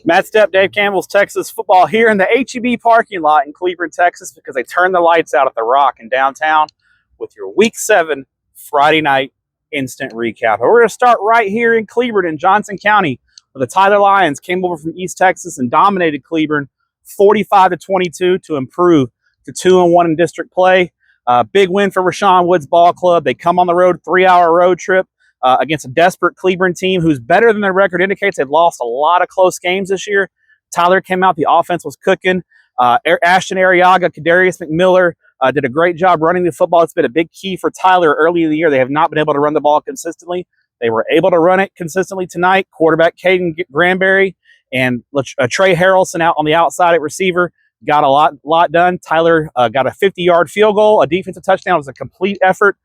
Matt Stepp, Dave Campbell's Texas Football here in the HEB parking lot in Cleburne, Texas, because they turned the lights out at the Rock in downtown with your Week 7 Friday night instant recap. And we're going to start right here in Cleburne in Johnson County, where the Tyler Lions came over from East Texas and dominated Cleburne 45-22 to improve to 2-1 in district play. Big win for Rashawn Woods Ball Club. They come on the road, 3-hour road trip. Against a desperate Cleburne team who's better than their record indicates. They've lost a lot of close games this year. Tyler came out. The offense was cooking. Ashton Arriaga, Kadarius McMiller did a great job running the football. It's been a big key for Tyler early in the year. They have not been able to run the ball consistently. They were able to run it consistently tonight. Quarterback Caden Granberry and Trey Harrelson out on the outside at receiver got a lot done. Tyler got a 50-yard field goal. A defensive touchdown. It was a complete effort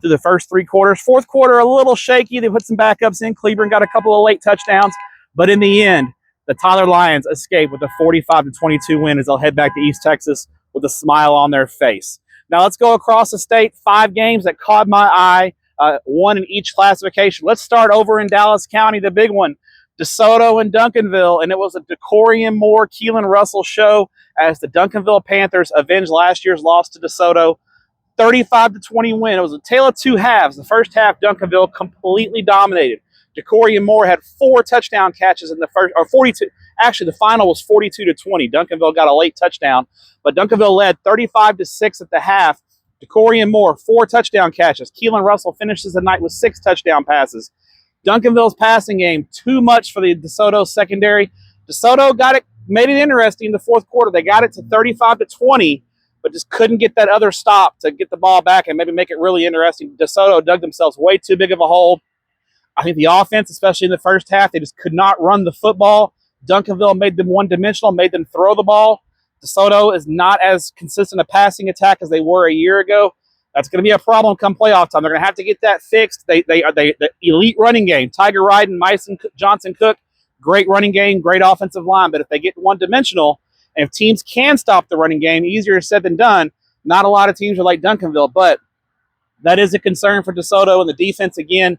through the first 3 quarters. Fourth quarter, a little shaky. They put some backups in. Cleburne got a couple of late touchdowns. But in the end, the Tyler Lions escape with a 45-22 win as they'll head back to East Texas with a smile on their face. Now let's go across the state. 5 games that caught my eye, one in each classification. Let's start over in Dallas County, the big one. DeSoto and Duncanville, and it was a Decorian Moore, Keelan Russell show as the Duncanville Panthers avenged last year's loss to DeSoto. 35-20 win. It was a tale of 2 halves. The first half, Duncanville completely dominated. Decorian Moore had 4 touchdown catches in the first, or 42. Actually, the final was 42-20. Duncanville got a late touchdown, but Duncanville led 35-6 at the half. Decorian Moore, 4 touchdown catches. Keelan Russell finishes the night with 6 touchdown passes. Duncanville's passing game, too much for the DeSoto secondary. DeSoto made it interesting in the fourth quarter. They got it to 35-20. But just couldn't get that other stop to get the ball back and maybe make it really interesting. DeSoto dug themselves way too big of a hole. I think the offense, especially in the first half, they just could not run the football. Duncanville made them one-dimensional, made them throw the ball. DeSoto is not as consistent a passing attack as they were a year ago. That's going to be a problem come playoff time. They're going to have to get that fixed. They are the elite running game. Tiger Ryden, Myson, Johnson, Cook, great running game, great offensive line. But if they get one-dimensional, and if teams can stop the running game, easier said than done. Not a lot of teams are like Duncanville, but that is a concern for DeSoto. And the defense, again,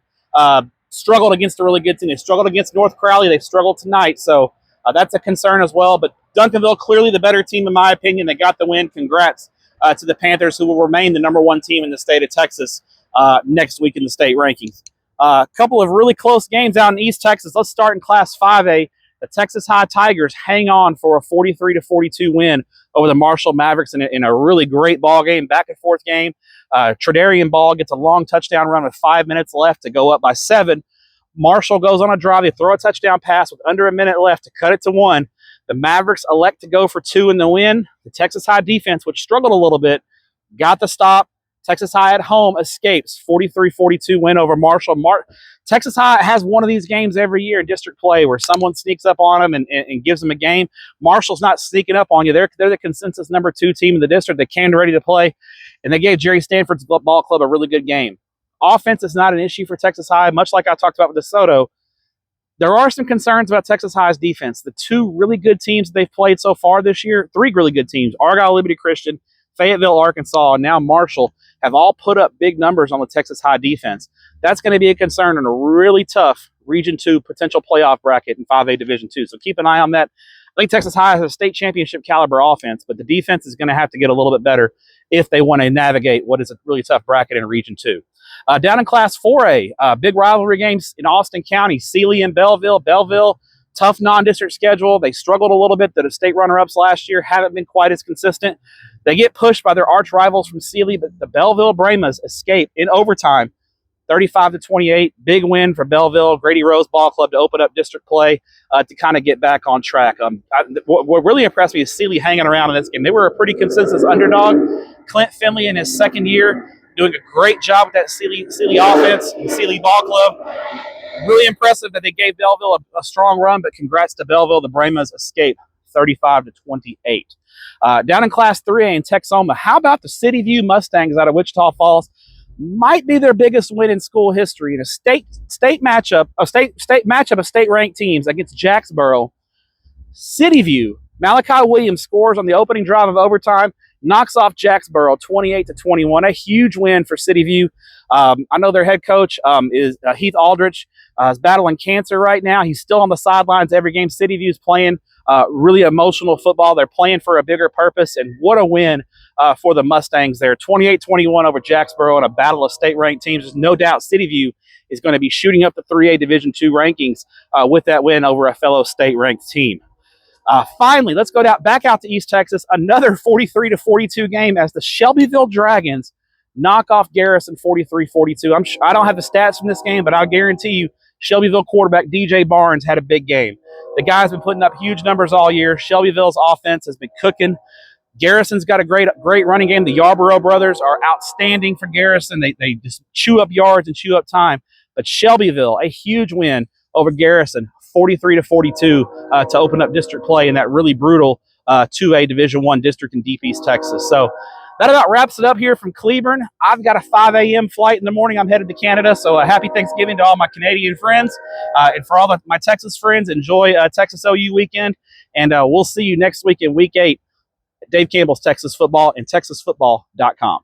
struggled against a really good team. They struggled against North Crowley. They struggled tonight. So that's a concern as well. But Duncanville, clearly the better team, in my opinion. They got the win. Congrats to the Panthers, who will remain the #1 team in the state of Texas next week in the state rankings. A couple of really close games out in East Texas. Let's start in Class 5A. The Texas High Tigers hang on for a 43-42 win over the Marshall Mavericks in a really great ball game, back-and-forth game. Tredarian Ball gets a long touchdown run with 5 minutes left to go up by 7. Marshall goes on a drive. They throw a touchdown pass with under a minute left to cut it to 1. The Mavericks elect to go for 2 in the win. The Texas High defense, which struggled a little bit, got the stop. Texas High at home escapes 43-42 win over Marshall. Texas High has one of these games every year in district play where someone sneaks up on them and gives them a game. Marshall's not sneaking up on you. They're the consensus #2 team in the district. They came ready to play, and they gave Jerry Stanford's ball club a really good game. Offense is not an issue for Texas High, much like I talked about with DeSoto. There are some concerns about Texas High's defense. The 2 really good teams they've played so far this year, 3 really good teams, Argyle Liberty Christian, Fayetteville, Arkansas, and now Marshall, have all put up big numbers on the Texas High defense. That's going to be a concern in a really tough Region 2 potential playoff bracket in 5A Division 2. So keep an eye on that. I think Texas High has a state championship caliber offense, but the defense is going to have to get a little bit better if they want to navigate what is a really tough bracket in Region 2. Down in Class 4A, big rivalry games in Austin County, CELY and Bellville. Bellville, tough non-district schedule. They struggled a little bit. The state runner-ups last year haven't been quite as consistent. They get pushed by their arch rivals from CELY, but the Belleville Brahmas escape in overtime, 35-28. Big win for Belleville, Grady Rose Ball Club to open up district play to kind of get back on track. What really impressed me is CELY hanging around in this game. They were a pretty consensus underdog. Clint Finley in his second year doing a great job with that CELY offense and CELY Ball Club. Really impressive that they gave Belleville a strong run, but congrats to Belleville. The Brahmas escape 35-28. Down in Class 3A in Texoma, how about the City View Mustangs out of Wichita Falls? Might be their biggest win in school history in a state matchup of state-ranked teams against Jacksboro. City View, Malachi Williams scores on the opening drive of overtime. knocks off Jacksboro 28-21. A huge win for City View. I know their head coach is Heath Aldrich. Is battling cancer right now. He's still on the sidelines every game. City View's playing really emotional football. They're playing for a bigger purpose, and what a win for the Mustangs there. 28-21 over Jacksboro in a battle of state-ranked teams. There's no doubt City View is going to be shooting up the 3A Division II rankings with that win over a fellow state-ranked team. Finally, let's go back out to East Texas. Another 43-42 game as the Shelbyville Dragons knock off Garrison 43-42. I don't have the stats from this game, but I'll guarantee you Shelbyville quarterback DJ Barnes had a big game. The guy's been putting up huge numbers all year. Shelbyville's offense has been cooking. Garrison's got a great running game. The Yarborough brothers are outstanding for Garrison. They just chew up yards and chew up time. But Shelbyville, a huge win over Garrison, 43-42 to open up district play in that really brutal 2A Division I district in Deep East Texas. So that about wraps it up here from Cleburne. I've got a 5 a.m. flight in the morning. I'm headed to Canada. So happy Thanksgiving to all my Canadian friends. And for all my Texas friends, enjoy Texas OU weekend. And we'll see you next week in Week 8 at Dave Campbell's Texas Football and TexasFootball.com.